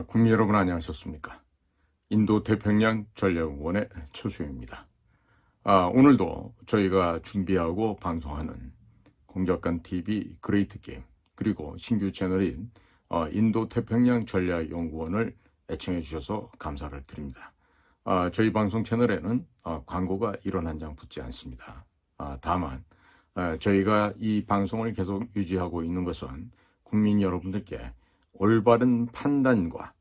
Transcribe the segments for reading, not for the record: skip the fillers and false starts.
국민 여러분 안녕하셨습니까? 인도 태평양 전략원의 최수영입니다. 오늘도 저희가 준비하고 방송하는 공작관 TV 그레이트 게임 그리고 신규 채널인 인도 태평양 전략연구원을 애청해 주셔서 감사를 드립니다. 저희 방송 채널에는 광고가 1원 한 장 붙지 않습니다. 다만 저희가 이 방송을 계속 유지하고 있는 것은 국민 여러분들께 올바른 판단과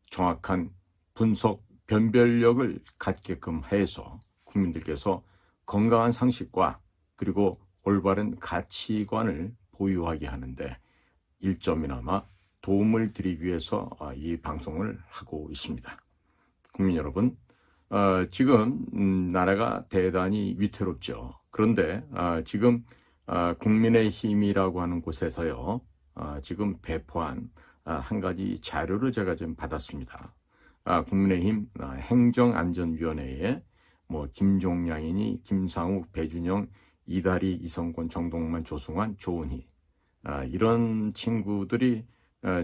정확한 분석, 변별력을 갖게끔 해서 국민들께서 건강한 상식과 그리고 올바른 가치관을 보유하게 하는데 일점이나마 도움을 드리기 위해서 이 방송을 하고 있습니다. 국민 여러분, 지금 나라가 대단히 위태롭죠. 그런데 지금 국민의힘이라고 하는 곳에서요, 지금 배포한 한 가지 자료를 제가 좀 받았습니다. 국민의힘 행정안전위원회에 김종량이니 김상욱, 배준영, 이다리, 이성권, 정동만, 조승환, 조은희 이런 친구들이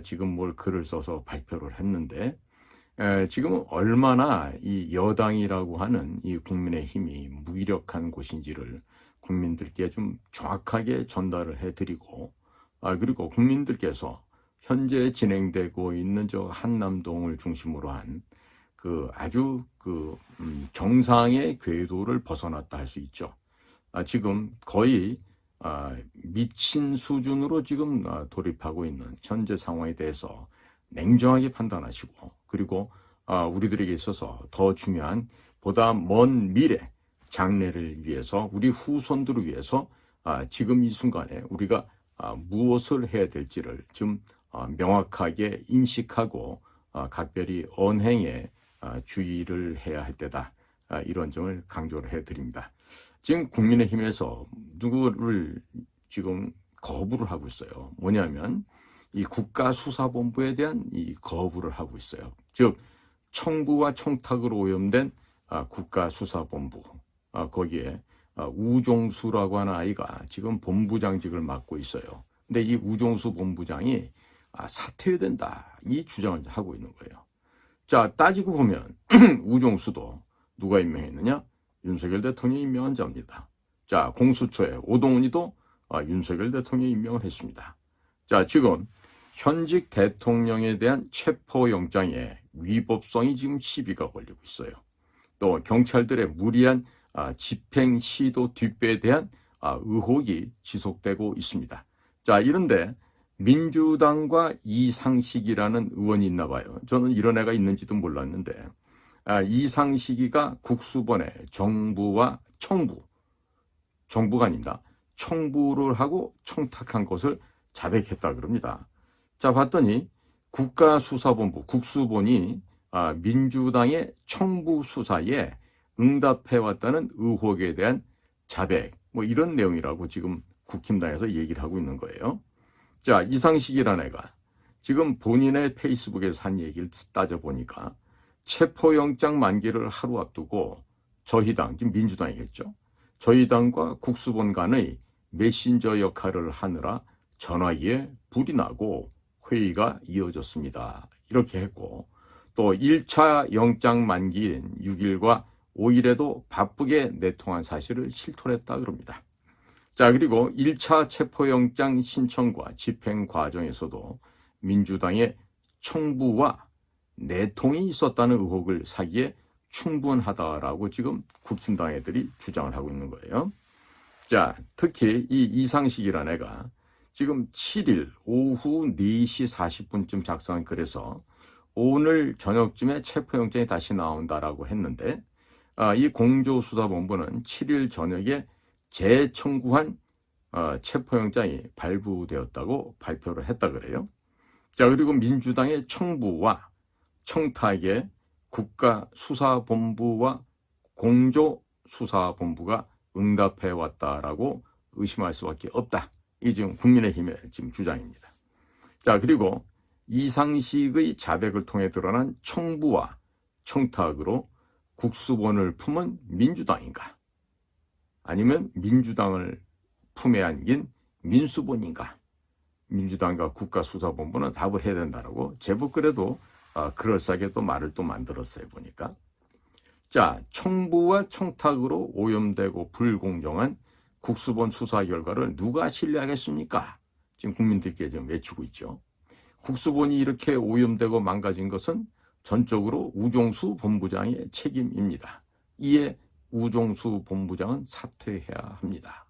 지금 뭘 글을 써서 발표를 했는데 지금 얼마나 이 여당이라고 하는 이 국민의힘이 무기력한 곳인지를 국민들께 좀 정확하게 전달을 해드리고 그리고 국민들께서 현재 진행되고 있는 저 한남동을 중심으로 한 아주 정상의 궤도를 벗어났다 할 수 있죠. 지금 거의 미친 수준으로 지금 돌입하고 있는 현재 상황에 대해서 냉정하게 판단하시고 그리고 우리들에게 있어서 더 중요한 보다 먼 미래 장래를 위해서 우리 후손들을 위해서 지금 이 순간에 우리가 무엇을 해야 될지를 좀 명확하게 인식하고 각별히 언행에 주의를 해야 할 때다. 이런 점을 강조를 해드립니다. 지금 국민의힘에서 누구를 지금 거부를 하고 있어요. 뭐냐면 이 국가수사본부에 대한 이 거부를 하고 있어요. 즉 청부와 청탁으로 오염된 국가수사본부 거기에 우종수라고 하는 아이가 지금 본부장직을 맡고 있어요. 근데 이 우종수 본부장이 사퇴해야 된다 이 주장을 하고 있는 거예요. 자, 따지고 보면 우종수도 누가 임명했느냐? 윤석열 대통령이 임명한 자입니다. 자, 공수처에 오동훈이도 윤석열 대통령이 임명을 했습니다. 자, 지금 현직 대통령에 대한 체포영장의 위법성이 지금 시비가 걸리고 있어요. 또 경찰들의 무리한 집행 시도 뒷배에 대한 의혹이 지속되고 있습니다. 자, 이런데 민주당과 이상식이라는 의원이 있나 봐요. 저는 이런 애가 있는지도 몰랐는데 이상식이가 국수본에 정부가 아닙니다. 청부를 하고 청탁한 것을 자백했다 그럽니다. 자, 봤더니 국가수사본부 국수본이 민주당의 청부 수사에 응답해왔다는 의혹에 대한 자백 이런 내용이라고 지금 국힘당에서 얘기를 하고 있는 거예요. 자, 이상식이라는 애가 지금 본인의 페이스북에서 한 얘기를 따져보니까 체포영장 만기를 하루 앞두고 저희 당, 지금 민주당이겠죠. 저희 당과 국수본 간의 메신저 역할을 하느라 전화기에 불이 나고 회의가 이어졌습니다. 이렇게 했고 또 1차 영장 만기인 6일과 5일에도 바쁘게 내통한 사실을 실토했다 그럽니다. 자, 그리고 1차 체포영장 신청과 집행 과정에서도 민주당의 청부와 내통이 있었다는 의혹을 사기에 충분하다라고 지금 국힘당 애들이 주장을 하고 있는 거예요. 자, 특히 이 이상식이라는 애가 지금 7일 오후 4시 40분쯤 작성한 글에서 오늘 저녁쯤에 체포영장이 다시 나온다라고 했는데 이 공조수사본부는 7일 저녁에 재청구한 체포영장이 발부되었다고 발표를 했다 그래요. 자, 그리고 민주당의 청부와 청탁에 국가수사본부와 공조수사본부가 응답해왔다라고 의심할 수밖에 없다. 이 지금 국민의힘의 지금 주장입니다. 자, 그리고 이상식의 자백을 통해 드러난 청부와 청탁으로 국수본을 품은 민주당인가? 아니면 민주당을 품에 안긴 민수본인가? 민주당과 국가수사본부는 답을 해야 된다라고 제법 그래도 그럴싸하게 또 말을 또 만들었어요, 보니까. 자, 청부와 청탁으로 오염되고 불공정한 국수본 수사 결과를 누가 신뢰하겠습니까? 지금 국민들께 좀 외치고 있죠. 국수본이 이렇게 오염되고 망가진 것은 전적으로 우종수 본부장의 책임입니다. 이에 우종수 본부장은 사퇴해야 합니다.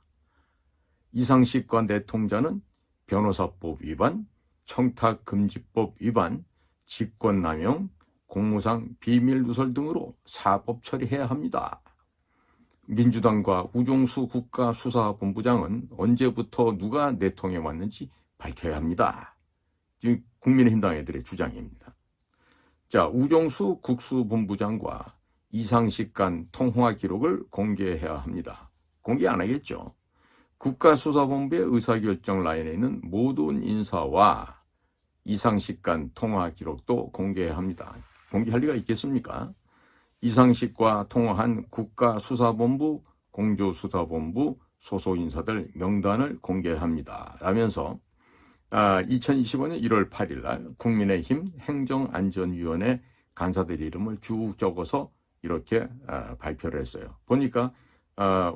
이상식과 내통자는 변호사법 위반, 청탁금지법 위반, 직권남용, 공무상 비밀누설 등으로 사법 처리해야 합니다. 민주당과 우종수 국가수사본부장은 언제부터 누가 내통해 왔는지 밝혀야 합니다. 지금 국민의힘당 애들의 주장입니다. 자, 우종수 국수본부장과 이상식 간 통화 기록을 공개해야 합니다. 공개 안 하겠죠. 국가수사본부의 의사결정 라인에 있는 모든 인사와 이상식 간 통화 기록도 공개해야 합니다. 공개할 리가 있겠습니까? 이상식과 통화한 국가수사본부, 공조수사본부 소속 인사들 명단을 공개합니다. 라면서 2025년 1월 8일 날 국민의힘 행정안전위원회 간사들 이름을 쭉 적어서 이렇게 발표를 했어요. 보니까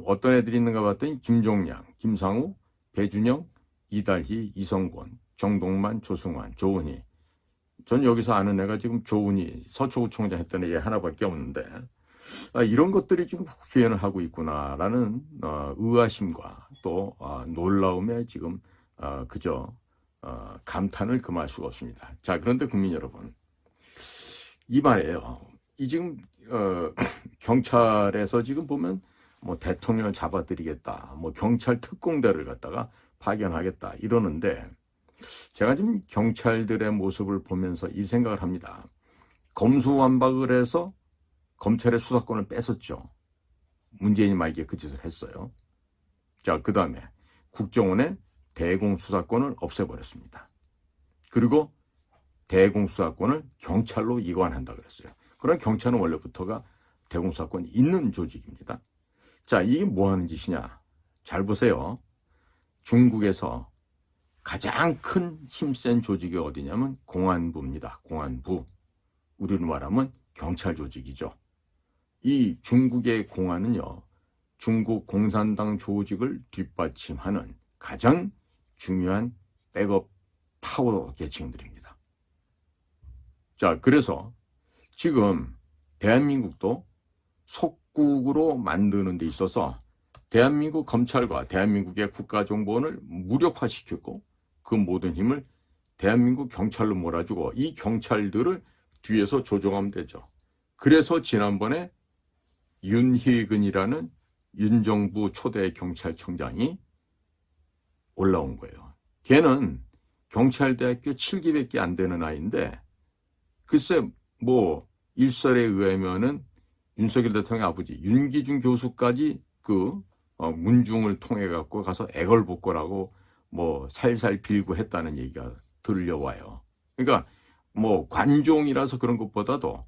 어떤 애들이 있는가 봤더니 김종량, 김상우, 배준영, 이달희, 이성권, 정동만, 조승환, 조은희. 전 여기서 아는 애가 지금 조은희 서초구청장 했던 애 하나밖에 없는데 이런 것들이 지금 국회의원을 하고 있구나라는 의아심과 또 놀라움에 지금 그저 감탄을 금할 수가 없습니다. 자, 그런데 국민 여러분, 이 말이에요. 이 지금 경찰에서 지금 보면 뭐 대통령을 잡아들이겠다, 뭐 경찰 특공대를 갖다가 파견하겠다 이러는데 제가 지금 경찰들의 모습을 보면서 이 생각을 합니다. 검수완박을 해서 검찰의 수사권을 뺏었죠. 문재인이 말기에 그 짓을 했어요. 자, 그 다음에 국정원의 대공수사권을 없애버렸습니다. 그리고 대공수사권을 경찰로 이관한다 그랬어요. 그럼 경찰은 원래부터가 대공수사권이 있는 조직입니다. 자, 이게 뭐 하는 짓이냐? 잘 보세요. 중국에서 가장 큰 힘센 조직이 어디냐면 공안부입니다. 공안부. 우리로 말하면 경찰 조직이죠. 이 중국의 공안은요, 중국 공산당 조직을 뒷받침하는 가장 중요한 백업 파워 계층들입니다. 자, 그래서 지금 대한민국도 속국으로 만드는 데 있어서 대한민국 검찰과 대한민국의 국가정보원을 무력화시켰고 그 모든 힘을 대한민국 경찰로 몰아주고 이 경찰들을 뒤에서 조종하면 되죠. 그래서 지난번에 윤희근이라는 윤정부 초대 경찰청장이 올라온 거예요. 걔는 경찰대학교 7기밖에 안 되는 아이인데 글쎄 뭐 일설에 의하면은 윤석열 대통령 아버지 윤기준 교수까지 그 문중을 통해 갖고 가서 애걸복걸하고 뭐 살살 빌고 했다는 얘기가 들려와요. 그러니까 뭐 관종이라서 그런 것보다도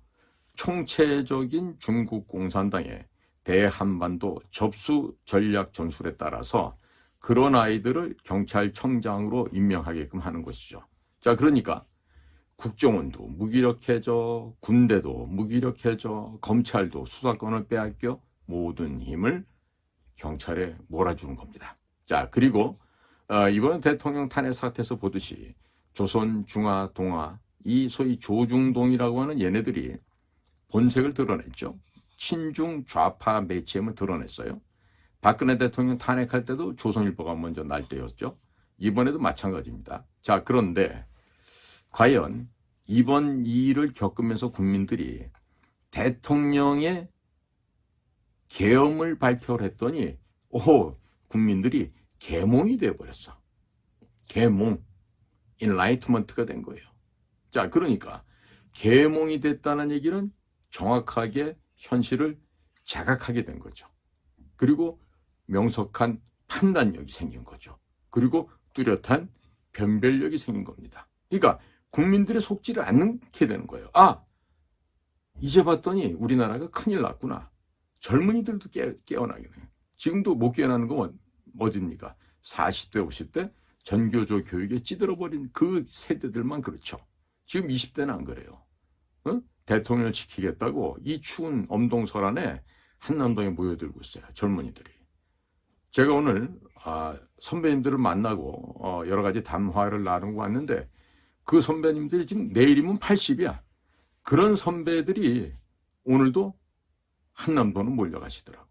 총체적인 중국 공산당의 대한반도 접수 전략 전술에 따라서 그런 아이들을 경찰청장으로 임명하게끔 하는 것이죠. 자, 그러니까 국정원도 무기력해져, 군대도 무기력해져, 검찰도 수사권을 빼앗겨 모든 힘을 경찰에 몰아주는 겁니다. 자, 그리고 이번 대통령 탄핵 사태에서 보듯이 조선, 중화, 동화, 이 소위 조중동이라고 하는 얘네들이 본색을 드러냈죠. 친중 좌파 매체임을 드러냈어요. 박근혜 대통령 탄핵할 때도 조선일보가 먼저 날 때였죠. 이번에도 마찬가지입니다. 자, 그런데 과연 이번 일을 겪으면서 국민들이 대통령의 계엄을 발표를 했더니 국민들이 계몽이 되어버렸어. 계몽, 인라이트먼트가 된 거예요. 자, 그러니까 계몽이 됐다는 얘기는 정확하게 현실을 자각하게 된 거죠. 그리고 명석한 판단력이 생긴 거죠. 그리고 뚜렷한 변별력이 생긴 겁니다. 그러니까 국민들의 속지를 않게 되는 거예요. 이제 봤더니 우리나라가 큰일 났구나. 젊은이들도 깨어나게 돼요. 지금도 못 깨어나는 건 어딥니까? 40대, 50대 전교조 교육에 찌들어버린 그 세대들만 그렇죠. 지금 20대는 안 그래요. 대통령을 지키겠다고 이 추운 엄동설안에 한남동에 모여들고 있어요. 젊은이들이. 제가 오늘 선배님들을 만나고 여러 가지 담화를 나누고 왔는데 그 선배님들이 지금 내일이면 80이야. 그런 선배들이 오늘도 한남동으로 몰려가시더라고.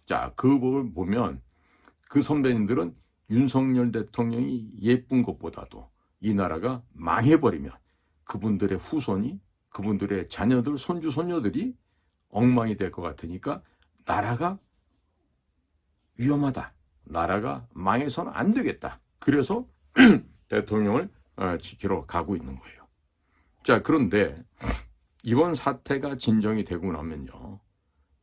자, 그걸 보면 그 선배님들은 윤석열 대통령이 예쁜 것보다도 이 나라가 망해버리면 그분들의 후손이, 그분들의 자녀들, 손주, 손녀들이 엉망이 될 것 같으니까 나라가 위험하다. 나라가 망해서는 안 되겠다. 그래서 대통령을 지키러 가고 있는 거예요. 자, 그런데 이번 사태가 진정이 되고 나면요.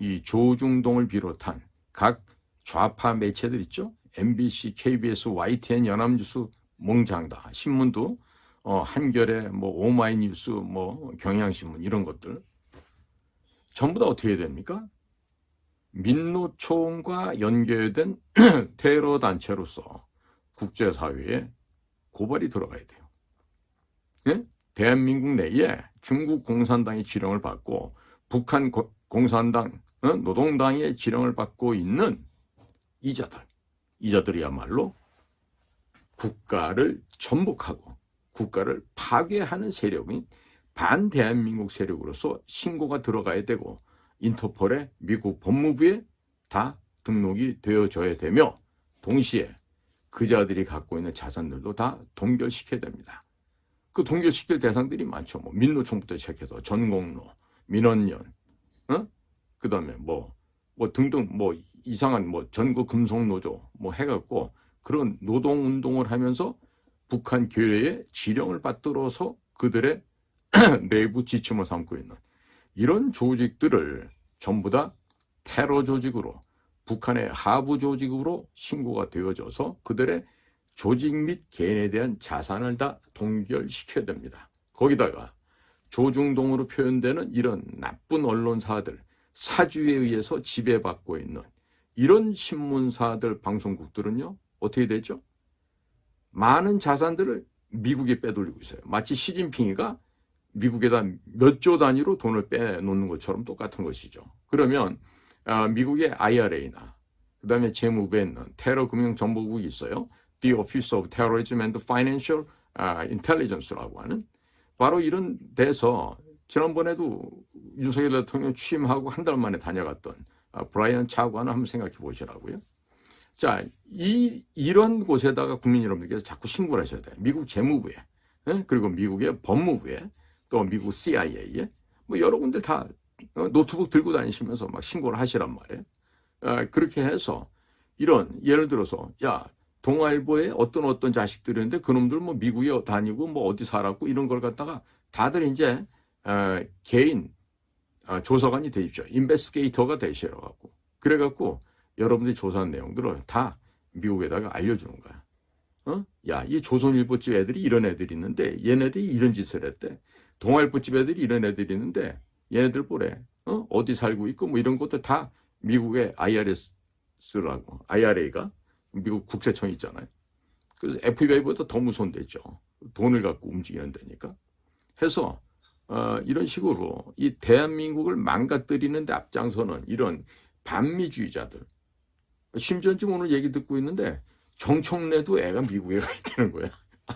이 조중동을 비롯한 각 좌파 매체들 있죠? MBC, KBS, YTN, 연합뉴스, 몽장다, 신문도 한겨레, 오마이뉴스, 경향신문 이런 것들 전부 다 어떻게 됩니까? 민노총과 연계된 테러 단체로서 국제사회에 고발이 들어가야 돼요. 예? 대한민국 내에 중국 공산당의 지령을 받고 북한 공산당, 노동당의 지령을 받고 있는 이자들이야말로 국가를 전복하고 국가를 파괴하는 세력인 반대한민국 세력으로서 신고가 들어가야 되고 인터폴에 미국 법무부에 다 등록이 되어져야 되며 동시에 그자들이 갖고 있는 자산들도 다 동결시켜야 됩니다. 그 동결시킬 대상들이 많죠. 민노총부터 시작해서 전공로, 민원연, 그 다음에 등등 이상한 전국 금속노조 해갖고 그런 노동운동을 하면서 북한 교회의 지령을 받들어서 그들의 내부 지침을 삼고 있는 이런 조직들을 전부 다 테러 조직으로 북한의 하부 조직으로 신고가 되어져서 그들의 조직 및 개인에 대한 자산을 다 동결시켜야 됩니다. 거기다가 조중동으로 표현되는 이런 나쁜 언론사들, 사주에 의해서 지배받고 있는 이런 신문사들, 방송국들은요, 어떻게 되죠? 많은 자산들을 미국에 빼돌리고 있어요. 마치 시진핑이가 미국에다 몇 조 단위로 돈을 빼놓는 것처럼 똑같은 것이죠. 그러면 미국의 IRA나 그 다음에 재무부에 있는 테러 금융정보국이 있어요. The Office of Terrorism and Financial Intelligence라고 하는 바로 이런 데서 지난번에도 윤석열 대통령 취임하고 한 달 만에 다녀갔던 브라이언 차관을 한번 생각해 보시라고요. 자, 이런 곳에다가 국민 여러분들께서 자꾸 신고를 하셔야 돼요. 미국 재무부에, 그리고 미국의 법무부에, 또 미국 CIA에, 여러 군데 다 노트북 들고 다니시면서 막 신고를 하시란 말이에요. 그렇게 해서 이런, 예를 들어서, 동아일보에 어떤 자식들인데 그놈들 미국에 다니고 어디 살았고 이런 걸 갖다가 다들 이제, 개인, 조사관이 되십시오. 인베스게이터가 되시라고. 그래갖고 여러분들이 조사한 내용들을 다 미국에다가 알려주는 거야. 이 조선일보집 애들이 이런 애들이 있는데 얘네들이 이런 짓을 했대. 동아일보집 애들이 이런 애들이 있는데 얘네들 보래. 어디 살고 있고 이런 것도 다 미국의 IRS라고. IRA가 미국 국세청이 있잖아요. 그래서 FBI보다 더 무서운 데죠. 돈을 갖고 움직이는 데니까. 해서 이런 식으로 이 대한민국을 망가뜨리는 데 앞장서는 이런 반미주의자들. 심지어 지금 오늘 얘기 듣고 있는데 정청래도 애가 미국에 가 있다는 거야.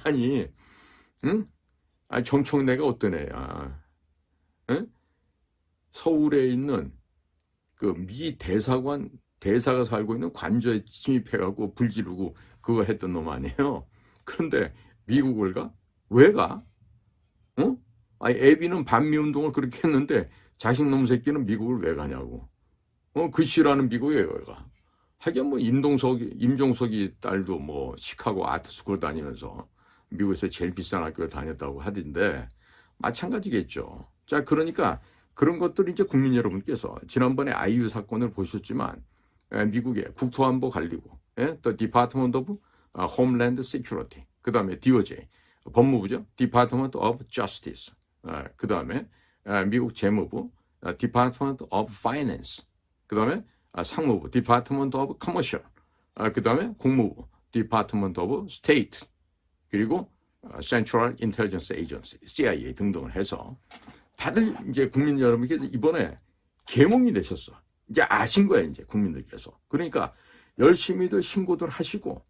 아니, 응? 정청래가 어떤 애야? 응? 서울에 있는 그 미 대사가 살고 있는 관저에 침입해가고 불 지르고 그거 했던 놈 아니에요? 그런데 미국을 가? 왜 가? 애비는 반미운동을 그렇게 했는데 자식놈 새끼는 미국을 왜 가냐고. 그 싫어하는 미국에 왜 가? 하긴 임종석이 딸도 시카고 아트스쿨 다니면서 미국에서 제일 비싼 학교를 다녔다고 하던데 마찬가지겠죠. 자, 그러니까 그런 것들을 이제 국민 여러분께서 지난번에 아이유 사건을 보셨지만 미국의 국토안보관리부, 또 Department of Homeland Security, 그 다음에 DOJ, 법무부죠. Department of Justice, 그 다음에 미국 재무부, Department of Finance, 그 다음에 상무부, Department of Commercial, 그 다음에 국무부, Department of State, 그리고 Central Intelligence Agency, CIA 등등을 해서 다들 이제 국민 여러분께서 이번에 계몽이 되셨어. 이제 아신 거야, 이제 국민들께서. 그러니까 열심히들 신고들 하시고,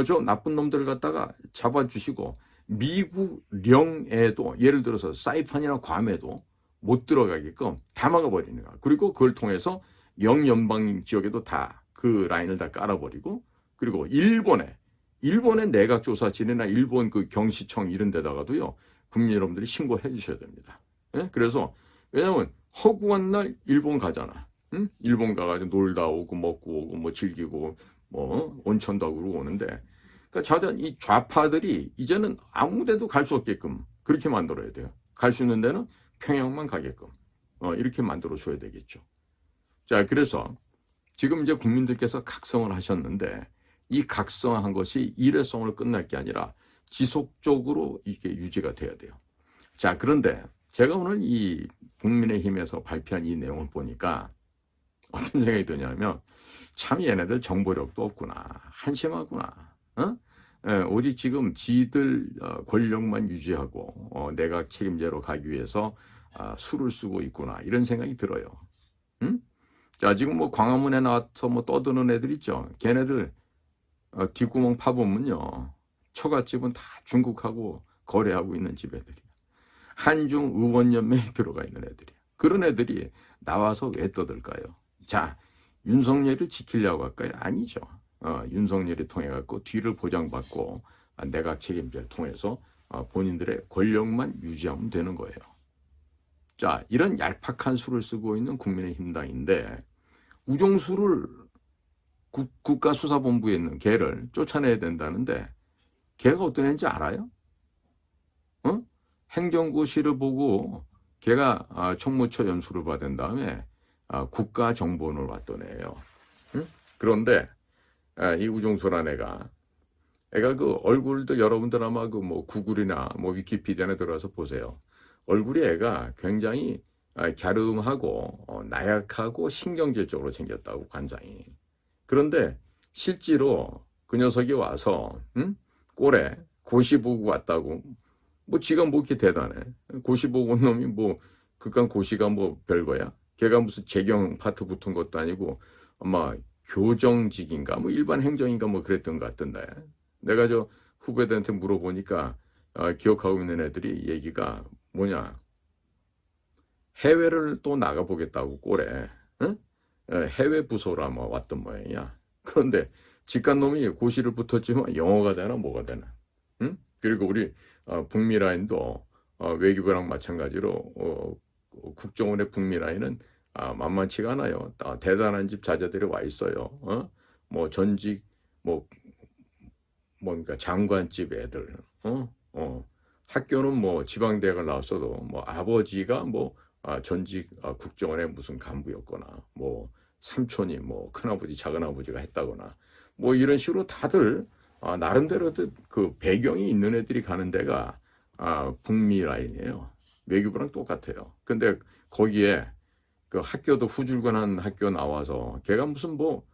저 나쁜 놈들을 갖다가 잡아주시고, 미국 령에도, 예를 들어서 사이판이나 괌에도 못 들어가게끔 다 막아버리는 거야. 그리고 그걸 통해서 영연방 지역에도 다 그 라인을 다 깔아버리고, 그리고 일본의 내각조사실이나 일본 그 경시청 이런 데다가도요, 국민 여러분들이 신고를 해주셔야 됩니다. 예? 그래서, 왜냐면 허구한 날 일본 가잖아. 응? 일본 가가지고 놀다 오고, 먹고 오고, 뭐 즐기고, 뭐 온천도 하고 그러고 오는데, 그러니까 이 좌파들이 이제는 아무 데도 갈 수 없게끔 그렇게 만들어야 돼요. 갈 수 있는 데는 평양만 가게끔. 이렇게 만들어 줘야 되겠죠. 자, 그래서 지금 이제 국민들께서 각성을 하셨는데, 이 각성한 것이 일회성으로 끝날 게 아니라 지속적으로 이게 유지가 돼야 돼요. 자, 그런데 제가 오늘 이 국민의힘에서 발표한 이 내용을 보니까 어떤 생각이 드냐면, 참 얘네들 정보력도 없구나, 한심하구나. 오직 지금 지들 권력만 유지하고 내각 책임제로 가기 위해서 수를 쓰고 있구나, 이런 생각이 들어요. 자, 지금 뭐 광화문에 나와서 뭐 떠드는 애들 있죠. 걔네들 뒷구멍 파보면요, 처갓집은 다 중국하고 거래하고 있는 집 애들이야. 한중 의원연맹에 들어가 있는 애들이야. 그런 애들이 나와서 왜 떠들까요? 자, 윤석열을 지키려고 할까요? 아니죠. 윤석열이 통해갖고 뒤를 보장받고 내각 책임자를 통해서 본인들의 권력만 유지하면 되는 거예요. 자, 이런 얄팍한 수를 쓰고 있는 국민의힘당인데, 우종수를 국가수사본부에 있는 걔를 쫓아내야 된다는데, 걔가 어떤 애인지 알아요? 행정고시를 보고 걔가 총무처 연수를 받은 다음에 국가정보원을 왔던 애예요. 그런데 이 우종수라는 애가 그 얼굴도 여러분들 아마 그 뭐 구글이나 뭐 위키피디아에 들어가서 보세요. 얼굴이 애가 굉장히 갸름하고 나약하고 신경질적으로 생겼다고, 관상이. 그런데 실제로 그 녀석이 와서 꼴에 고시 보고 왔다고, 뭐 지가 뭐 이렇게 대단해. 고시 보고 온 놈이 뭐 그깟 고시가 뭐 별거야? 걔가 무슨 재경 파트 붙은 것도 아니고 아마 교정직인가 뭐 일반 행정인가 뭐 그랬던 것 같던데, 내가 저 후배들한테 물어보니까 기억하고 있는 애들이 얘기가 뭐냐, 해외를 또 나가보겠다고 꼴에 해외 부서로 아마 왔던 모양이야. 그런데 직간놈이 고시를 붙었지만 영어가 되나 뭐가 되나. 그리고 우리 북미 라인도 외교부랑 마찬가지로 국정원의 북미 라인은 만만치가 않아요. 대단한 집 자제들이 와 있어요. 뭐 전직 뭔가 장관집 애들. 학교는 뭐 지방대학을 나왔어도 뭐 아버지가 뭐 전직 국정원의 무슨 간부였거나, 뭐 삼촌이 뭐 큰아버지 작은아버지가 했다거나, 뭐 이런 식으로 다들 나름대로 그 배경이 있는 애들이 가는 데가 북미 라인이에요. 외교부랑 똑같아요. 근데 거기에 그 학교도 후줄근한 학교 나와서 걔가 무슨 뭐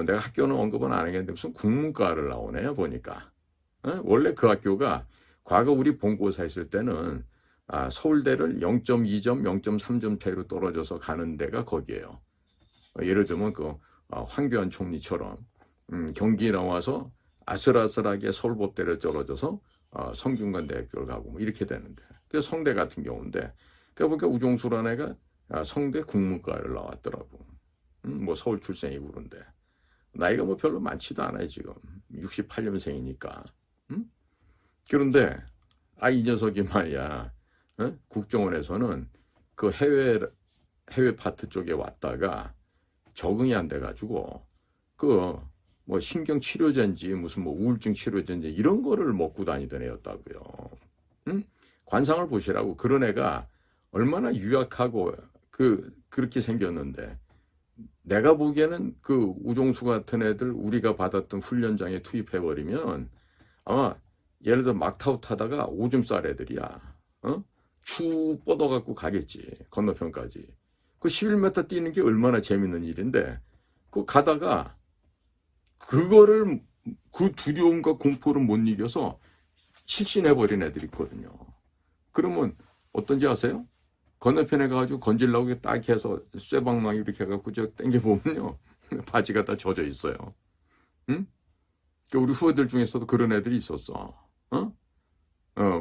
내가 학교는 언급은 안 하겠는데 무슨 국문과를 나오네요, 보니까. 원래 그 학교가 과거 우리 본고사 했을 때는 서울대를 0.2점, 0.3점 차이로 떨어져서 가는 데가 거기에요. 예를 들면 그 황교안 총리처럼 경기 나와서 아슬아슬하게 서울법대를 떨어져서 성균관대학교를 가고 뭐 이렇게 되는데, 그 성대 같은 경우인데, 그러니까 우종수라는 애가 성대 국문과를 나왔더라고. 뭐 서울 출생이고. 그런데 나이가 뭐 별로 많지도 않아요. 지금 68년생이니까. 그런데 이 녀석이 말이야, 국정원에서는 그 해외 파트 쪽에 왔다가 적응이 안 돼가지고 그 뭐 신경 치료제인지 무슨 뭐 우울증 치료제인지 이런 거를 먹고 다니던 애였다고요. 관상을 보시라고. 그런 애가 얼마나 유약하고 그렇게 생겼는데, 내가 보기에는 그 우종수 같은 애들 우리가 받았던 훈련장에 투입해버리면 아마 예를 들어 막타우 타다가 오줌 쌀 애들이야. 축 뻗어갖고 가겠지, 건너편까지. 그 11m 뛰는 게 얼마나 재밌는 일인데, 그 가다가 그거를 그 두려움과 공포를 못 이겨서 실신해버린 애들이 있거든요. 그러면 어떤지 아세요? 건너편에 가가지고 건질라고 딱 해서 쇠방망이 이렇게 해갖고 저 땡겨보면요. 바지가 다 젖어 있어요. 응? 우리 후배들 중에서도 그런 애들이 있었어.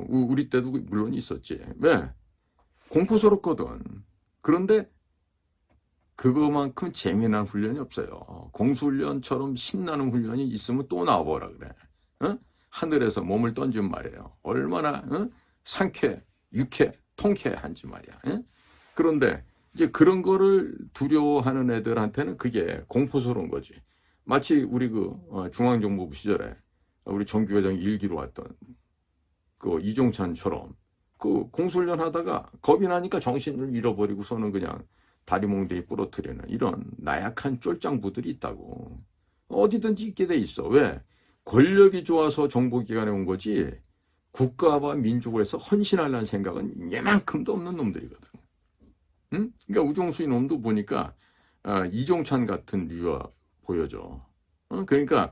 우리 때도 물론 있었지. 왜? 공포스럽거든. 그런데 그거만큼 재미난 훈련이 없어요. 공수훈련처럼 신나는 훈련이 있으면 또 나와보라 그래. 하늘에서 몸을 던진 말이에요. 얼마나 상쾌, 유쾌, 통쾌한지 말이야. 그런데 이제 그런 거를 두려워하는 애들한테는 그게 공포스러운 거지. 마치 우리 중앙정보부 시절에 우리 정규회장이 일기로 왔던 그 이종찬처럼 그 공수훈련 하다가 겁이 나니까 정신을 잃어버리고서는 그냥 다리몽둥이 부러뜨리는 이런 나약한 쫄짱부들이 있다고. 어디든지 있게 돼 있어. 왜? 권력이 좋아서 정보기관에 온 거지 국가와 민족을 해서 헌신하려는 생각은 얘만큼도 없는 놈들이거든. 응? 그러니까 우종수 이놈도 보니까 이종찬 같은 류가 보여져. 그러니까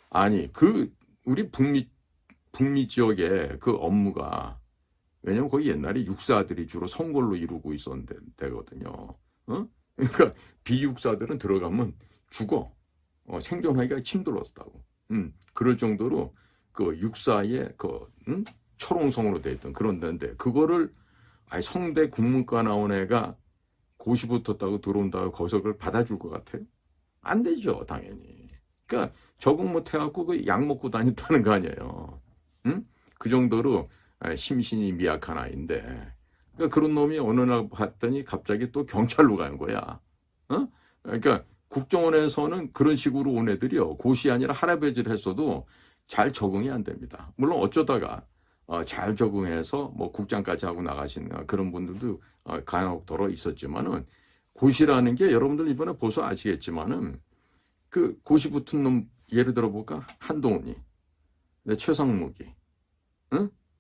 아니 우리 북미 지역의 그 업무가 왜냐면 거기 옛날에 육사들이 주로 선골로 이루고 있었는데 되거든요. 그러니까 비육사들은 들어가면 죽어. 생존하기가 힘들었다고. 그럴 정도로 그 육사의 초롱성으로 돼 있던 그런 데인데 그거를 성대 국문과 나온 애가 고시 붙었다고 들어온다고 거기서 그걸 받아줄 것 같아요? 안 되죠, 당연히. 그러니까 적응 못 해갖고 그 약 먹고 다녔다는 거 아니에요. 그 정도로 심신이 미약한 아이인데 그러니까 그런 놈이 어느 날 봤더니 갑자기 또 경찰로 가는 거야. 그러니까 국정원에서는 그런 식으로 온 애들이요. 고시 아니라 할아버지를 했어도 잘 적응이 안 됩니다. 물론 어쩌다가 잘 적응해서 뭐 국장까지 하고 나가시는 그런 분들도 간혹더러 있었지만은 고시라는 게 여러분들 이번에 보서 아시겠지만은 그 고시 붙은 놈 예를 들어 볼까? 한동훈이, 최상목이,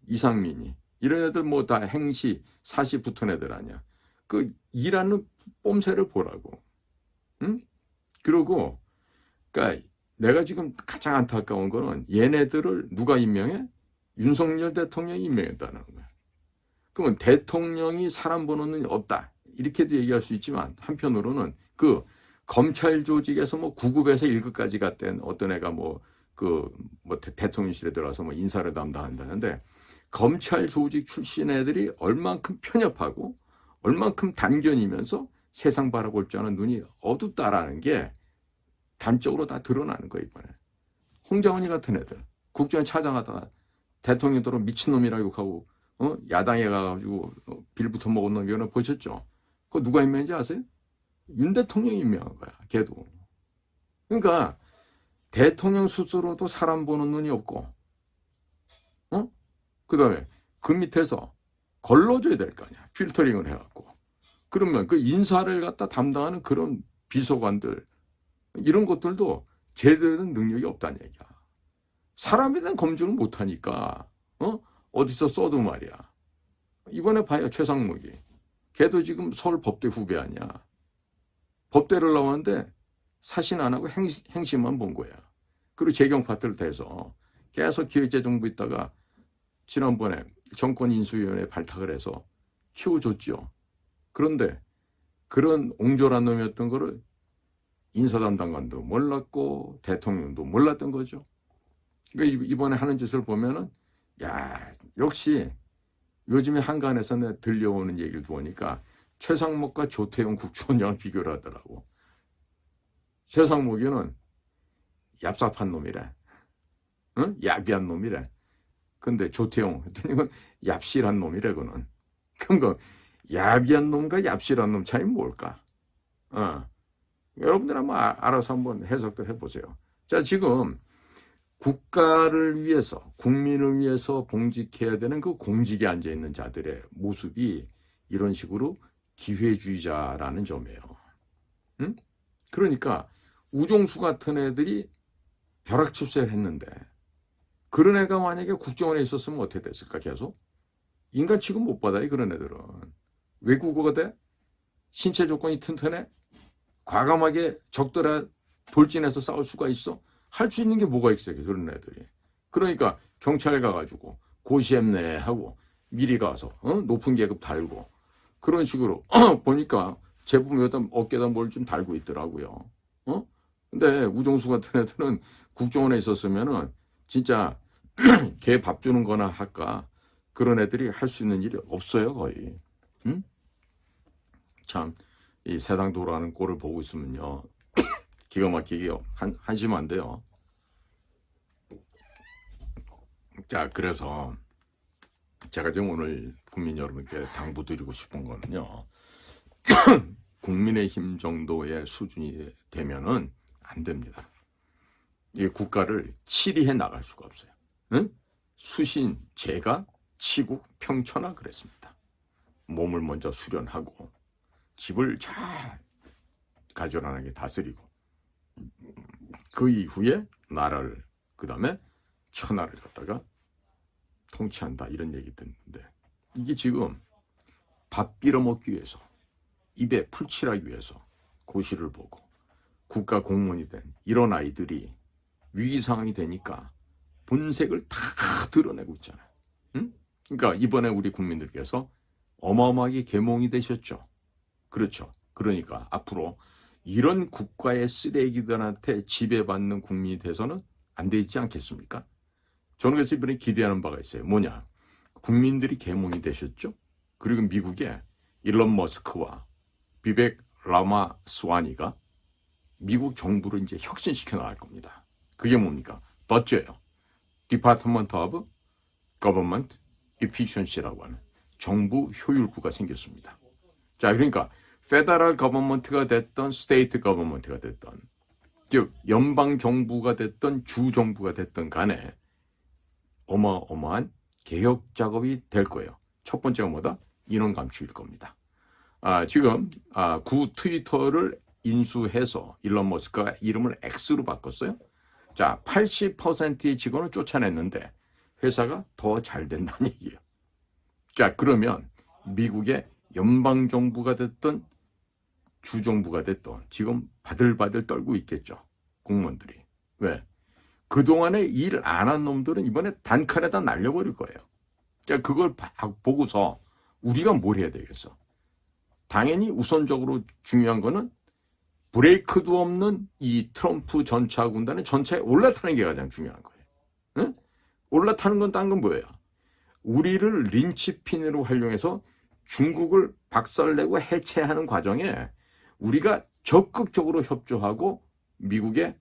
이상민이 이런 애들 뭐 다 행시, 사시 붙은 애들 아니야. 그 일하는 뽐새를 보라고. 그리고 그러니까 내가 지금 가장 안타까운 거는 얘네들을 누가 임명해? 윤석열 대통령이 임명했다는 거야. 그러면 대통령이 사람 번호는 없다. 이렇게도 얘기할 수 있지만 한편으로는 그 검찰 조직에서 뭐 9급에서 1급까지 갔던 어떤 애가 대통령실에 들어와서 뭐 인사를 담당한다는데 검찰 조직 출신 애들이 얼만큼 편협하고 얼만큼 단견이면서 세상 바라볼 줄 아는 눈이 어둡다라는 게 단적으로 다 드러나는 거예요, 이번에. 홍장훈이 같은 애들. 국정에 차장하다가 대통령으로 미친놈이라고 욕하고, 야당에 가가지고 빌부터 먹은 놈 이거는 보셨죠? 그거 누가 임명인지 아세요? 윤 대통령이 임명한 거야, 걔도. 그러니까 대통령 스스로도 사람 보는 눈이 없고, 그 다음에 그 밑에서 걸러줘야 될 거 아니야. 필터링을 해갖고. 그러면 그 인사를 갖다 담당하는 그런 비서관들, 이런 것들도 제대로 된 능력이 없다는 얘기야. 사람에 대한 검증을 못하니까 어디서 써도 말이야. 이번에 봐요, 최상목이. 걔도 지금 서울 법대 후배 아니야. 법대를 나왔는데 사신 안 하고 행시만 본 거야. 그리고 재경 파트를 대서 계속 기획재정부 있다가 지난번에 정권인수위원회에 발탁을 해서 키워줬죠. 그런데 그런 옹졸한 놈이었던 거를 인사담당관도 몰랐고 대통령도 몰랐던 거죠. 그러니까 이번에 하는 짓을 보면은 역시 요즘에 한간에서 들려오는 얘기를 보니까 최상목과 조태용 국정원장을 비교를 하더라고. 최상목이는 얍삽한 놈이래. 야비한 놈이래. 근데 조태용 이건 얍실한 놈이래. 그는. 그럼 야비한 놈과 얍실한 놈 차이는 뭘까? 여러분들 한번 알아서 한번 해석들 해보세요. 자, 지금 국가를 위해서, 국민을 위해서 공직해야 되는 그 공직에 앉아있는 자들의 모습이 이런 식으로 기회주의자라는 점이에요. 그러니까 우종수 같은 애들이 벼락출세를 했는데 그런 애가 만약에 국정원에 있었으면 어떻게 됐을까 계속? 인간 취급 못 받아요, 그런 애들은. 외국어가 돼? 신체 조건이 튼튼해? 과감하게 적들에 돌진해서 싸울 수가 있어? 할 수 있는 게 뭐가 있어요, 그런 애들이. 그러니까 경찰에 가가지고 고시했네 하고 미리 가서 높은 계급 달고 그런 식으로 보니까 제법 어깨에다 뭘 좀 달고 있더라고요. 근데 우정수 같은 애들은 국정원에 있었으면은 진짜 개 밥 주는 거나 할까 그런 애들이 할 수 있는 일이 없어요, 거의. 응? 참, 이 세상 돌아가는 꼴을 보고 있으면요. 기가 막히게 한심한데요. 자, 그래서 제가 지금 오늘 국민 여러분께 당부드리고 싶은 거는요. 국민의힘 정도의 수준이 되면은 안 됩니다. 이 국가를 치리해 나갈 수가 없어요. 응? 수신, 제가 치국 평천하 그랬습니다. 몸을 먼저 수련하고 집을 잘 가지런하게 다스리고 그 이후에 나라를 그 다음에 천하를 갖다가 통치한다 이런 얘기 듣는데 이게 지금 밥 빌어먹기 위해서 입에 풀칠하기 위해서 고시를 보고 국가 공무원이 된 이런 아이들이 위기 상황이 되니까 본색을 다 드러내고 있잖아요. 응? 그러니까 이번에 우리 국민들께서 어마어마하게 계몽이 되셨죠. 그렇죠. 그러니까 앞으로 이런 국가의 쓰레기들한테 지배받는 국민이 돼서는 안 되지 않겠습니까? 저는 그래서 이번에 기대하는 바가 있어요. 뭐냐? 국민들이 계몽이 되셨죠. 그리고 미국의 일론 머스크와 비벡 라마스와니가 미국 정부를 이제 혁신시켜 나갈 겁니다. 그게 뭡니까? 덧째요. Department of Government Efficiency라고 하는 정부 효율부가 생겼습니다. 자, 그러니까 페더럴 거버먼트가 됐던 스테이트 거버먼트가 됐던 즉 연방 정부가 됐던 주 정부가 됐던 간에 어마어마한 개혁 작업이 될 거예요. 첫 번째가 뭐다? 인원 감축일 겁니다. 지금 구 트위터를 인수해서 일론 머스크가 이름을 X로 바꿨어요. 자, 80%의 직원을 쫓아냈는데 회사가 더 잘 된다는 얘기예요. 자, 그러면 미국의 연방 정부가 됐던 주정부가 됐던 지금 바들바들 떨고 있겠죠. 공무원들이. 왜? 그동안에 일 안 한 놈들은 이번에 단칼에다 날려버릴 거예요. 자, 그걸 보고서 우리가 뭘 해야 되겠어? 당연히 우선적으로 중요한 거는 브레이크도 없는 이 트럼프 전차 군단의 전차에 올라타는 게 가장 중요한 거예요. 응? 올라타는 건 딴 건 뭐예요? 우리를 린치핀으로 활용해서 중국을 박살내고 해체하는 과정에 우리가 적극적으로 협조하고 미국의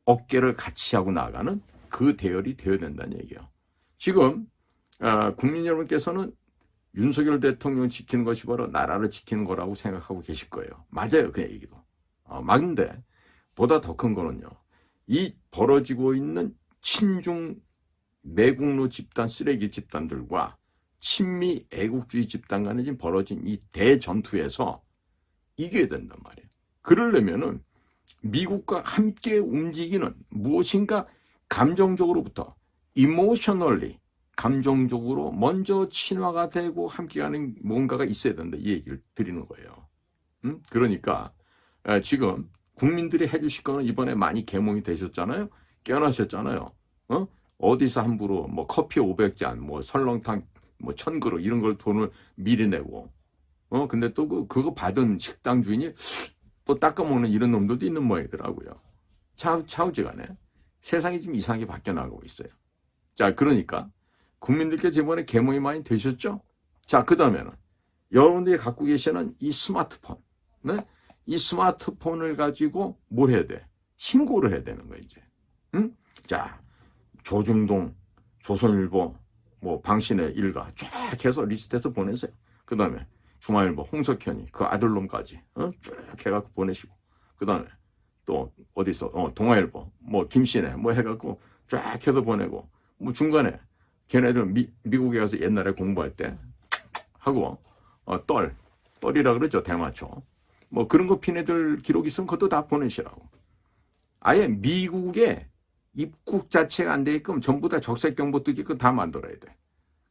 어깨를 같이 하고 나가는 그 대열이 되어야 된다는 얘기예요. 지금 국민 여러분께서는 윤석열 대통령 지키는 것이 바로 나라를 지키는 거라고 생각하고 계실 거예요. 맞아요, 그 얘기도. 맞는데 보다 더 큰 거는요. 이 벌어지고 있는 친중 매국노 집단 쓰레기 집단들과 친미 애국주의 집단 간에 지금 벌어진 이 대전투에서 이겨야 된단 말이에요. 그러려면은 미국과 함께 움직이는 무엇인가 감정적으로부터 emotionally 감정적으로 먼저 친화가 되고 함께하는 뭔가가 있어야 된다 이 얘기를 드리는 거예요. 그러니까 지금 국민들이 해주실 거는 이번에 많이 계몽이 되셨잖아요. 깨어나셨잖아요. 어디서 함부로 뭐 커피 500잔, 뭐 설렁탕 뭐 1000그릇 이런 걸 돈을 미리 내고 근데 또 그거 받은 식당 주인이 또 닦아먹는 이런 놈들도 있는 모양이더라고요. 차후지간에 세상이 좀 이상하게 바뀌어 나가고 있어요. 자, 그러니까 국민들께 이번에 계몽이 많이 되셨죠? 자, 그 다음에는 여러분들이 갖고 계시는 이 스마트폰, 네? 이 스마트폰을 가지고 뭘 해야 돼? 신고를 해야 되는 거야, 이제. 응? 자, 조중동, 조선일보, 뭐 방신의 일가 쫙 해서 리스트해서 보내세요. 그 다음에 중앙일보, 홍석현이 그 아들놈까지 쭉 해갖고 보내시고 그 다음에 또 어디서 동아일보, 뭐 김신혜 뭐 해갖고 쫙 해서 보내고 뭐 중간에 걔네들 미국에 가서 옛날에 공부할 때 하고 떨이라 그러죠, 대마초 뭐 그런 거 피네들 기록 있으면 그것도 다 보내시라고. 아예 미국에 입국 자체가 안 되게끔 전부 다 적색경보 뜨게끔 다 만들어야 돼.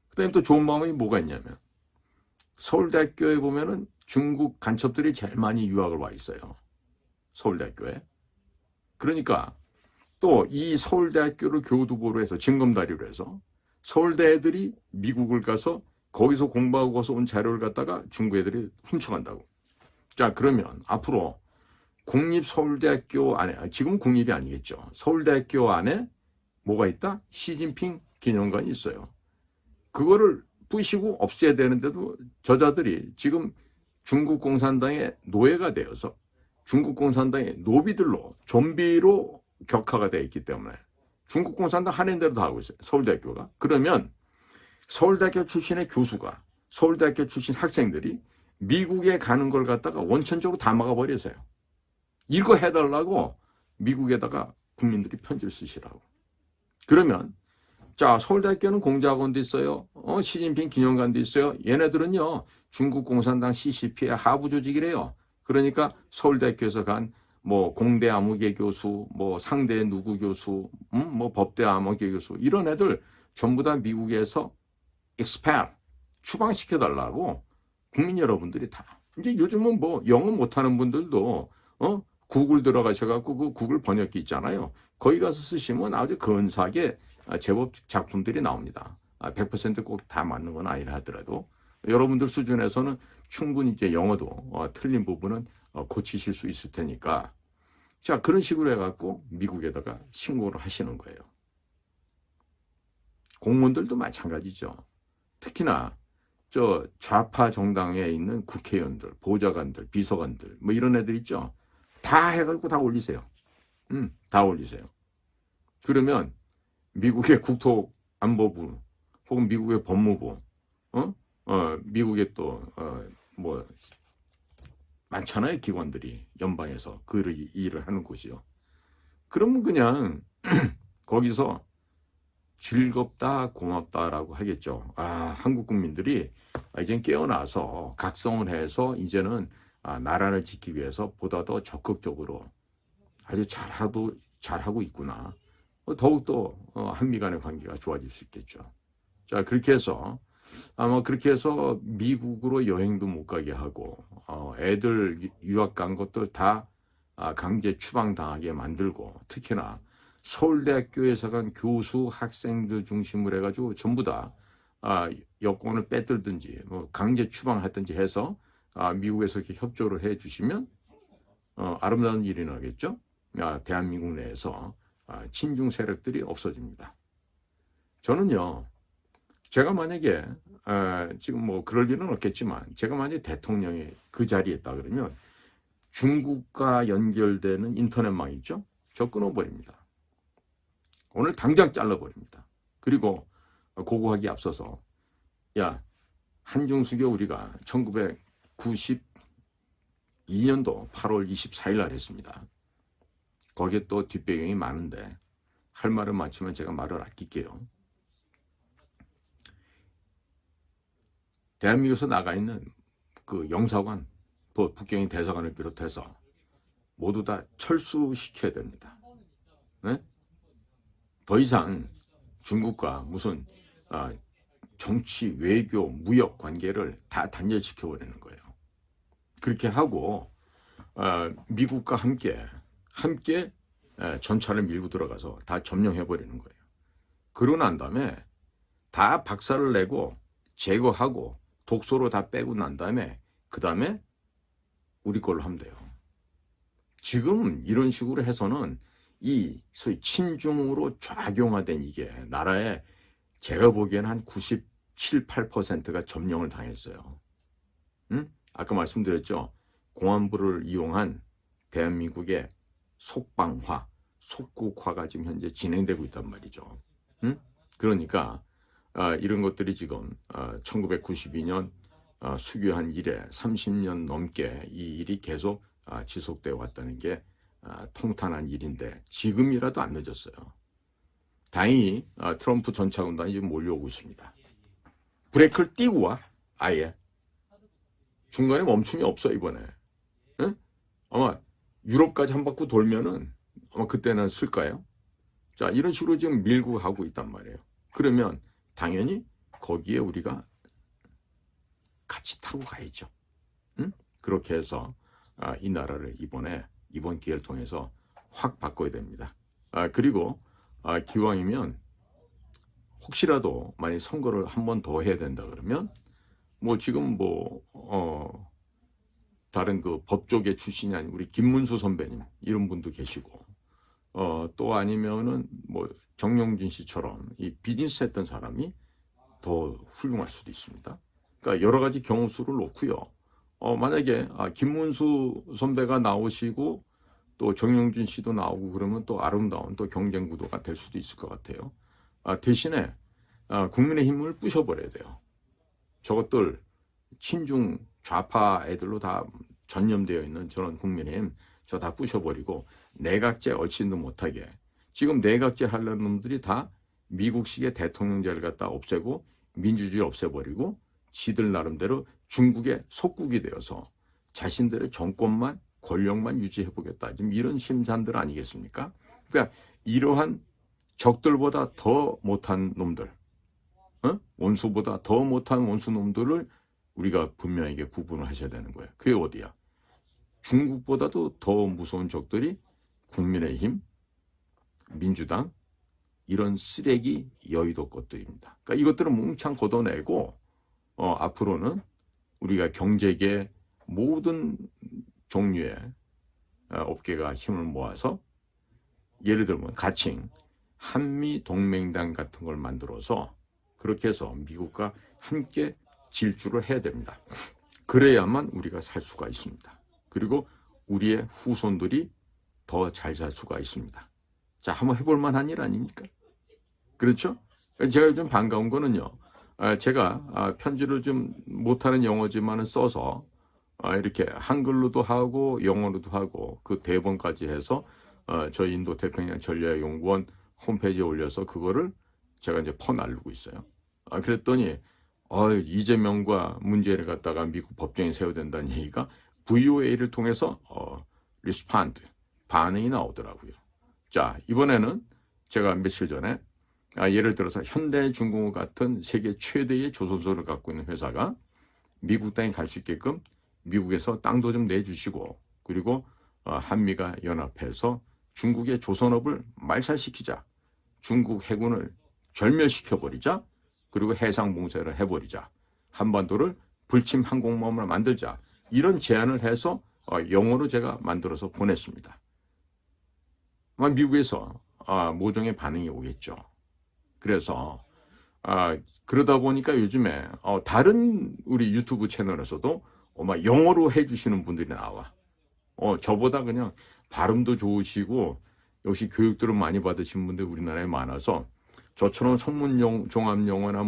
그 다음에 또 좋은 방법이 뭐가 있냐면 서울대학교에 보면은 중국 간첩들이 제일 많이 유학을 와 있어요. 서울대학교에. 그러니까 또 이 서울대학교를 교두보로 해서 징검다리로 해서 서울대 애들이 미국을 가서 거기서 공부하고서 온 자료를 갖다가 중국 애들이 훔쳐간다고. 자, 그러면 앞으로 국립서울대학교 안에, 지금은 국립이 아니겠죠. 서울대학교 안에 뭐가 있다? 시진핑 기념관이 있어요. 그거를 부시고 없애야 되는데도 저자들이 지금 중국 공산당의 노예가 되어서 중국 공산당의 노비들로 좀비로 격화가 되어 있기 때문에 중국 공산당 하는 대로 다 하고 있어요. 서울대학교가. 그러면 서울대학교 출신의 교수가 서울대학교 출신 학생들이 미국에 가는 걸 갖다가 원천적으로 다 막아버려서요. 이거 해달라고 미국에다가 국민들이 편지를 쓰시라고. 그러면 자, 서울대학교는 공자학원도 있어요. 시진핑 기념관도 있어요. 얘네들은요, 중국 공산당 CCP의 하부 조직이래요. 그러니까 서울대학교에서 간 뭐 공대 아무개 교수, 뭐 상대 누구 교수, 뭐 법대 아무개 교수 이런 애들 전부 다 미국에서 expel 추방시켜달라고 국민 여러분들이 다. 이제 요즘은 뭐 영어 못하는 분들도 구글 들어가셔갖고 그 구글 번역기 있잖아요. 거기 가서 쓰시면 아주 근사하게 제법 작품들이 나옵니다. 100%꼭 다 맞는 건 아니라 하더라도 여러분들 수준에서는 충분히 이제 영어도 틀린 부분은 고치실 수 있을 테니까 자 그런 식으로 해갖고 미국에다가 신고를 하시는 거예요. 공무원들도 마찬가지죠. 특히나 저 좌파 정당에 있는 국회의원들, 보좌관들, 비서관들 뭐 이런 애들 있죠. 다 해가지고 다 올리세요. 다 올리세요. 그러면 미국의 국토안보부 혹은 미국의 법무부, 미국의 또 뭐 많잖아요 기관들이 연방에서 그 일을 하는 곳이요. 그러면 그냥 거기서 즐겁다 고맙다라고 하겠죠. 한국 국민들이 이젠 깨어나서 각성을 해서 이제는 나라를 지키기 위해서 보다 더 적극적으로 아주 잘하고 있구나. 더욱더 한미 간의 관계가 좋아질 수 있겠죠. 자, 그렇게 해서 아마 그렇게 해서 미국으로 여행도 못 가게 하고 애들 유학 간 것들 다 강제 추방당하게 만들고 특히나 서울대학교에서 간 교수 학생들 중심으로 해가지고 전부 다 여권을 빼들든지 뭐 강제 추방하든지 해서 미국에서 이렇게 협조를 해주시면 아름다운 일이 나겠죠. 대한민국 내에서 친중 세력들이 없어집니다. 저는요. 제가 만약에 지금 뭐 그럴 일은 없겠지만 제가 만약에 대통령이 그 자리에 있다 그러면 중국과 연결되는 인터넷망 있죠? 저 끊어버립니다. 오늘 당장 잘라버립니다. 그리고 고고하기 앞서서 야 한중수교 우리가 1992년도 8월 24일 날 했습니다. 거기에 또 뒷배경이 많은데 할 말은 많지만 제가 말을 아낄게요. 대한민국에서 나가 있는 그 영사관, 북경의 대사관을 비롯해서 모두 다 철수시켜야 됩니다. 네? 더 이상 중국과 무슨 정치, 외교, 무역 관계를 다 단절시켜버리는 거예요. 그렇게 하고 미국과 함께 전차를 밀고 들어가서 다 점령해버리는 거예요. 그러고 난 다음에 다 박살을 내고 제거하고 독소로 다 빼고 난 다음에 그 다음에 우리 걸로 하면 돼요. 지금 이런 식으로 해서는 이 소위 친중으로 좌경화된 이게 나라에 제가 보기에는 한 97, 8%가 점령을 당했어요. 아까 말씀드렸죠. 공안부를 이용한 대한민국의 속방화, 속국화가 지금 현재 진행되고 있단 말이죠. 그러니까 이런 것들이 지금 1992년 수교한 이래 30년 넘게 이 일이 계속 지속되어 왔다는 게 통탄한 일인데 지금이라도 안 늦었어요. 다행히 트럼프 전차군단이 지금 몰려오고 있습니다. 브레이크를 띄고 와 아예 중간에 멈춤이 없어 이번에. 응? 아마 유럽까지 한 바퀴 돌면은 아마 그때는 쓸까요? 자 이런 식으로 지금 밀고 가고 있단 말이에요. 그러면 당연히 거기에 우리가 같이 타고 가야죠. 응? 그렇게 해서 이 나라를 이번 기회를 통해서 확 바꿔야 됩니다. 그리고 기왕이면 혹시라도 만약 선거를 한 번 더 해야 된다 그러면 뭐 지금 다른 그 법조계 출신이 아닌 우리 김문수 선배님 이런 분도 계시고 또 아니면은 뭐 정영진 씨처럼 이 비즈니스 했던 사람이 더 훌륭할 수도 있습니다. 그러니까 여러 가지 경우 수를 놓고요. 만약에 김문수 선배가 나오시고 또 정영진 씨도 나오고 그러면 또 아름다운 또 경쟁 구도가 될 수도 있을 것 같아요. 대신에 국민의힘을 부셔버려야 돼요. 저것들 친중 좌파 애들로 다 전념되어 있는 저런 국민의힘 저 다 부셔버리고 내각제 얼씬도 못하게 지금 내각제 하려는 놈들이 다 미국식의 대통령제를 갖다 없애고 민주주의 없애버리고 지들 나름대로 중국의 속국이 되어서 자신들의 정권만 권력만 유지해보겠다. 지금 이런 심산들 아니겠습니까? 그러니까 이러한 적들보다 더 못한 놈들, 원수보다 더 못한 원수 놈들을 우리가 분명하게 구분을 하셔야 되는 거예요. 그게 어디야? 중국보다도 더 무서운 적들이 국민의힘, 민주당, 이런 쓰레기 여의도 것들입니다. 그러니까 이것들을 뭉창 걷어내고 앞으로는 우리가 경제계 모든 종류의 업계가 힘을 모아서 예를 들면 가칭 한미동맹단 같은 걸 만들어서 그렇게 해서 미국과 함께 질주를 해야 됩니다. 그래야만 우리가 살 수가 있습니다. 그리고 우리의 후손들이 더 잘 살 수가 있습니다. 자, 한번 해볼 만한 일 아닙니까? 그렇죠? 제가 요즘 반가운 거는요. 제가 편지를 좀 못하는 영어지만은 써서 이렇게 한글로도 하고 영어로도 하고 그 대본까지 해서 저희 인도 태평양 전략연구원 홈페이지에 올려서 그거를 제가 이제 퍼날르고 있어요. 그랬더니 이재명과 문재인을 갖다가 미국 법정에 세워야 된다는 얘기가 VOA를 통해서 리스판드 반응이 나오더라고요. 자, 이번에는 제가 며칠 전에 예를 들어서 현대중공업 같은 세계 최대의 조선소를 갖고 있는 회사가 미국 땅에 갈 수 있게끔 미국에서 땅도 좀 내주시고 그리고 한미가 연합해서 중국의 조선업을 말살시키자. 중국 해군을 절멸시켜버리자. 그리고 해상봉쇄를 해버리자. 한반도를 불침 항공모함을 만들자. 이런 제안을 해서 영어로 제가 만들어서 보냈습니다. 미국에서 모종의 반응이 오겠죠. 그래서 그러다 보니까 요즘에 다른 우리 유튜브 채널에서도 영어로 해주시는 분들이 나와. 저보다 그냥 발음도 좋으시고 역시 교육들을 많이 받으신 분들이 우리나라에 많아서 저처럼 전문 종합 영어나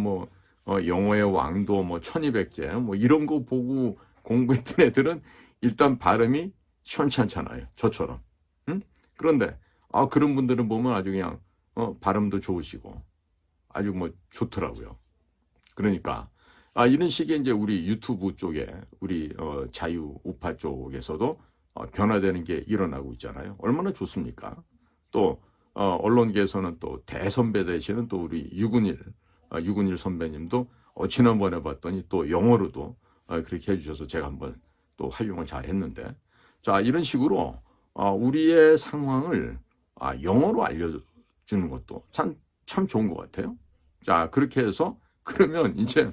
영어의 왕도 1200제 이런 거 보고 공부했던 애들은 일단 발음이 시원찮잖아요. 저처럼. 그런데 그런 분들은 보면 아주 그냥 발음도 좋으시고 아주 좋더라고요. 그러니까 이런 식의 이제 우리 유튜브 쪽에 우리 자유 우파 쪽에서도 변화되는 게 일어나고 있잖아요. 얼마나 좋습니까? 또 언론계에서는 또 대선배 되시는 또 우리 유근일 선배님도 지난번에 봤더니 또 영어로도 그렇게 해주셔서 제가 한번 또 활용을 잘 했는데 자 이런 식으로 우리의 상황을 영어로 알려주는 것도 참 좋은 것 같아요. 자 그렇게 해서 그러면 이제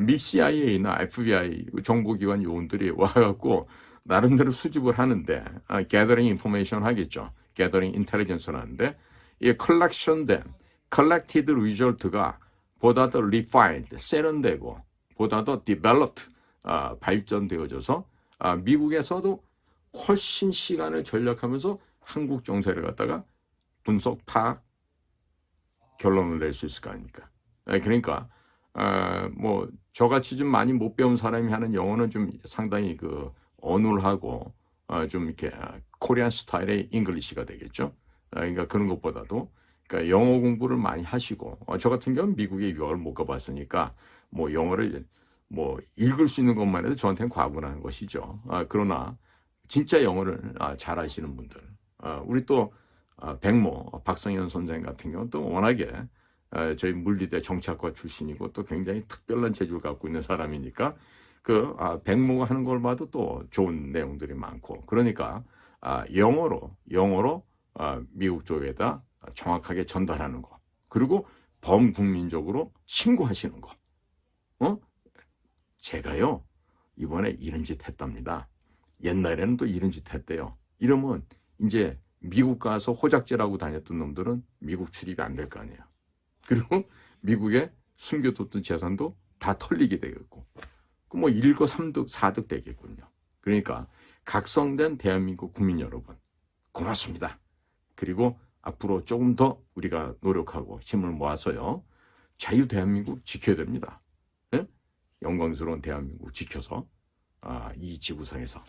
미 CIA나 FBI 정보기관 요원들이 와갖고 나름대로 수집을 하는데 gathering information 하겠죠. gathering intelligence를 하는데 이 collected result가 보다 더 refined, 세련되고 보다 더 developed, 발전되어져서 미국에서도 훨씬 시간을 전략하면서 한국 정세를 갖다가 분석, 파악, 결론을 낼 수 있을 거 아닙니까? 그러니까 저같이 좀 많이 못 배운 사람이 하는 영어는 좀 상당히 어눌하고 좀 이렇게 코리안 스타일의 잉글리시가 되겠죠. 그러니까 그런 것보다도 그러니까 영어 공부를 많이 하시고 저 같은 경우는 미국에 유학을 못 가봤으니까 영어를 읽을 수 있는 것만 해도 저한테는 과분한 것이죠. 그러나 진짜 영어를 잘 하시는 분들 우리 또 백모 박성현 선생 같은 경우는 또 워낙에 저희 물리대 정치학과 출신이고 또 굉장히 특별한 재주를 갖고 있는 사람이니까 백모가 하는 걸 봐도 또 좋은 내용들이 많고 그러니까 영어로 미국 쪽에다 정확하게 전달하는 거. 그리고 범국민적으로 신고하시는 거. 제가요, 이번에 이런 짓 했답니다. 옛날에는 또 이런 짓 했대요. 이러면 이제 미국 가서 호작질하고 다녔던 놈들은 미국 출입이 안 될 거 아니에요. 그리고 미국에 숨겨뒀던 재산도 다 털리게 되겠고, 뭐 1거 3득 4득 되겠군요. 그러니까 각성된 대한민국 국민 여러분, 고맙습니다. 그리고 앞으로 조금 더 우리가 노력하고 힘을 모아서요, 자유 대한민국 지켜야 됩니다. 예? 영광스러운 대한민국 지켜서 이 지구상에서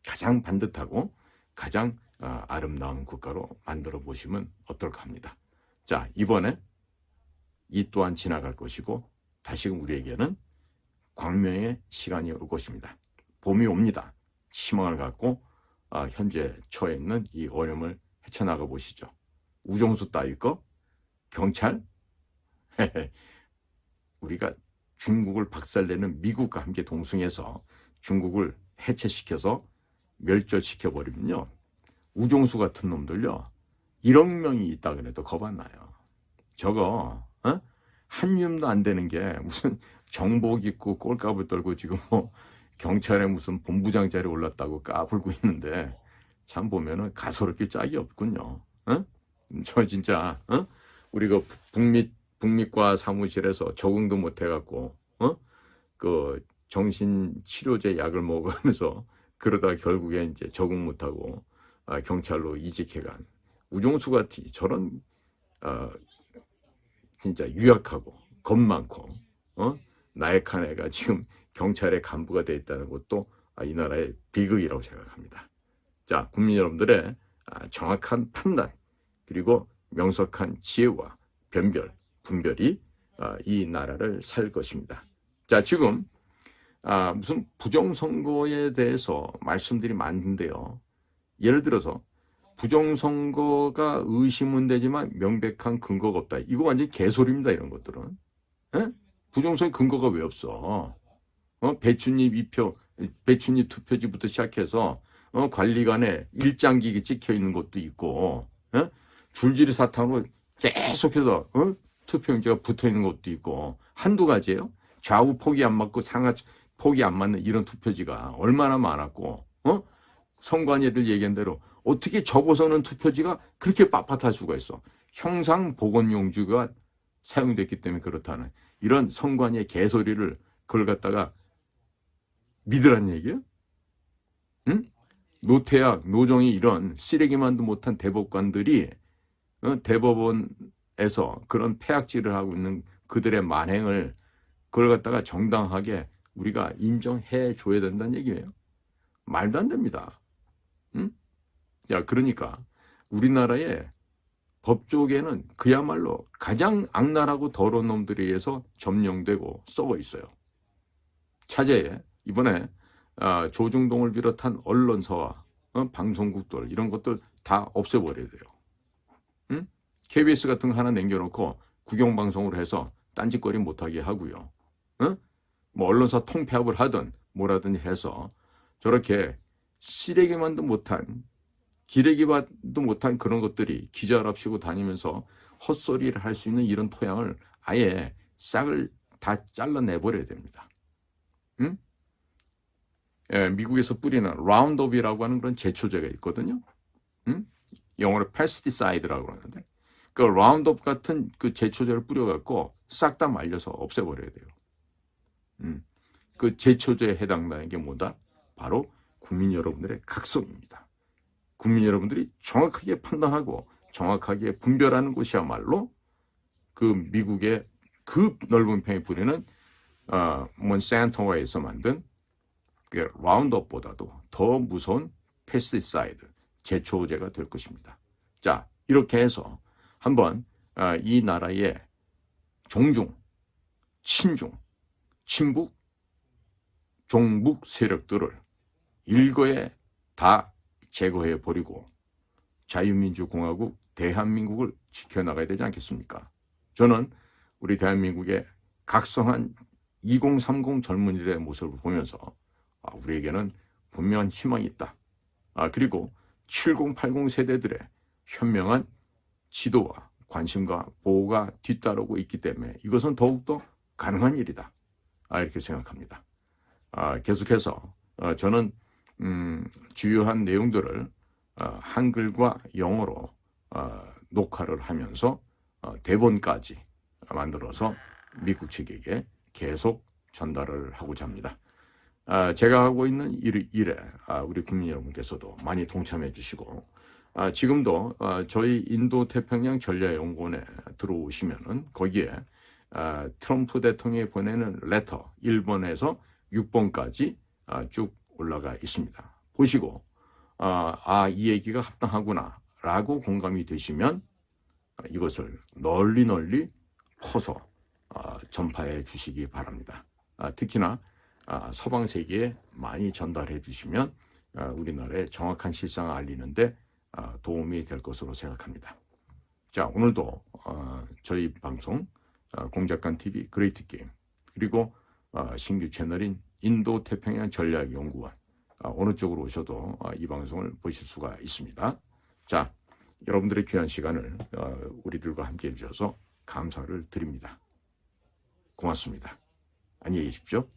가장 반듯하고 가장 아름다운 국가로 만들어 보시면 어떨까 합니다. 자, 이번에 이 또한 지나갈 것이고 다시금 우리에게는 광명의 시간이 올 것입니다. 봄이 옵니다. 희망을 갖고 현재 처해 있는 이 어려움을 헤쳐나가 보시죠. 우정수 따위 거? 경찰? 우리가 중국을 박살내는 미국과 함께 동승해서 중국을 해체시켜서 멸절시켜버리면요, 우정수 같은 놈들요 1억 명이 있다 그래도 겁 안 나요. 저거 한 뜀도 안 되는 게 무슨 정복 입고 꼴값을 떨고 지금 뭐 경찰에 무슨 본부장 자리에 올랐다고 까불고 있는데 참 보면은 가소롭게 짝이 없군요. 저 진짜 우리가 북미과 사무실에서 적응도 못 해갖고 그 정신치료제 약을 먹으면서 그러다 결국에 이제 적응 못하고 경찰로 이직해간 우종수 같이 저런 진짜 유약하고 겁 많고 나약한 애가 지금 경찰의 간부가 돼 있다는 것도 이 나라의 비극이라고 생각합니다. 자, 국민 여러분들의 정확한 판단 그리고 명석한 지혜와 변별, 분별이 이 나라를 살 것입니다. 자, 지금 무슨 부정선거에 대해서 말씀들이 많은데요. 예를 들어서 부정선거가 의심은 되지만 명백한 근거가 없다. 이거 완전히 개소리입니다. 이런 것들은. 부정선거 근거가 왜 없어? 배춧잎 2표, 배춧잎 투표지부터 시작해서 관리관에 일장기기 찍혀 있는 것도 있고 줄줄이 사탕으로 계속해서 투표용지가 붙어 있는 것도 있고 한두 가지예요. 좌우 폭이 안 맞고 상하 폭이 안 맞는 이런 투표지가 얼마나 많았고 선관위들 얘기한 대로 어떻게 접어서는 투표지가 그렇게 빳빳할 수가 있어. 형상 복원용지가 사용됐기 때문에 그렇다는 이런 선관위의 개소리를 그걸 갖다가 믿으란 얘기예요? 응? 노태악, 노정희 이런 쓰레기만도 못한 대법관들이 대법원에서 그런 폐악질을 하고 있는 그들의 만행을 그걸 갖다가 정당하게 우리가 인정해 줘야 된다는 얘기예요. 말도 안 됩니다. 응? 야, 그러니까 우리나라의 법조계는 그야말로 가장 악랄하고 더러운 놈들에 의해서 점령되고 썩어 있어요. 차제에 이번에 조중동을 비롯한 언론사와 방송국들 이런 것들 다 없애버려야 돼요. 응? KBS 같은 거 하나 남겨놓고 국영방송으로 해서 딴짓거리 못하게 하고요. 뭐 언론사 통폐합을 하든 뭐라든 해서 저렇게 쓰레기만도 못한 기레기만도 못한 그런 것들이 기자랍시고 다니면서 헛소리를 할 수 있는 이런 토양을 아예 싹을 다 잘라내버려야 됩니다. 응? 예, 미국에서 뿌리는 라운드업이라고 하는 그런 제초제가 있거든요. 응? 영어로 패스티사이드라고 그러는데 그 라운드업 같은 그 제초제를 뿌려갖고 싹 다 말려서 없애버려야 돼요. 그 제초제에 해당되는 게 뭐다? 바로 국민 여러분들의 각성입니다. 국민 여러분들이 정확하게 판단하고 정확하게 분별하는 것이야말로 그 미국의 그 넓은 평에 뿌리는 몬산토에서 만든 그 라운드업보다도 더 무서운 패스티사이드 제초제가 될 것입니다. 자, 이렇게 해서 한번 이 나라의 종중, 친중, 친북, 종북 세력들을 일거에 다 제거해 버리고 자유민주공화국 대한민국을 지켜나가야 되지 않겠습니까? 저는 우리 대한민국의 각성한 2030 젊은이들의 모습을 보면서 우리에게는 분명한 희망이 있다. 그리고 70, 80 세대들의 현명한 지도와 관심과 보호가 뒤따르고 있기 때문에 이것은 더욱더 가능한 일이다. 이렇게 생각합니다. 계속해서 저는 주요한 내용들을 한글과 영어로 녹화를 하면서 대본까지 만들어서 미국 측에게 계속 전달을 하고자 합니다. 제가 하고 있는 일에 우리 국민 여러분께서도 많이 동참해 주시고 지금도 저희 인도태평양 전략연구원에 들어오시면은 거기에 트럼프 대통령이 보내는 레터 1번에서 6번까지 쭉 올라가 있습니다. 보시고 이 얘기가 합당하구나 라고 공감이 되시면 이것을 널리 퍼서 전파해 주시기 바랍니다. 특히나 서방 세계에 많이 전달해 주시면 우리나라의 정확한 실상을 알리는데 도움이 될 것으로 생각합니다. 자, 오늘도 저희 방송 공작관 TV 그레이트 게임 그리고 신규 채널인 인도 태평양 전략연구원 어느 쪽으로 오셔도 이 방송을 보실 수가 있습니다. 자, 여러분들의 귀한 시간을 우리들과 함께 해주셔서 감사를 드립니다. 고맙습니다. 안녕히 계십시오.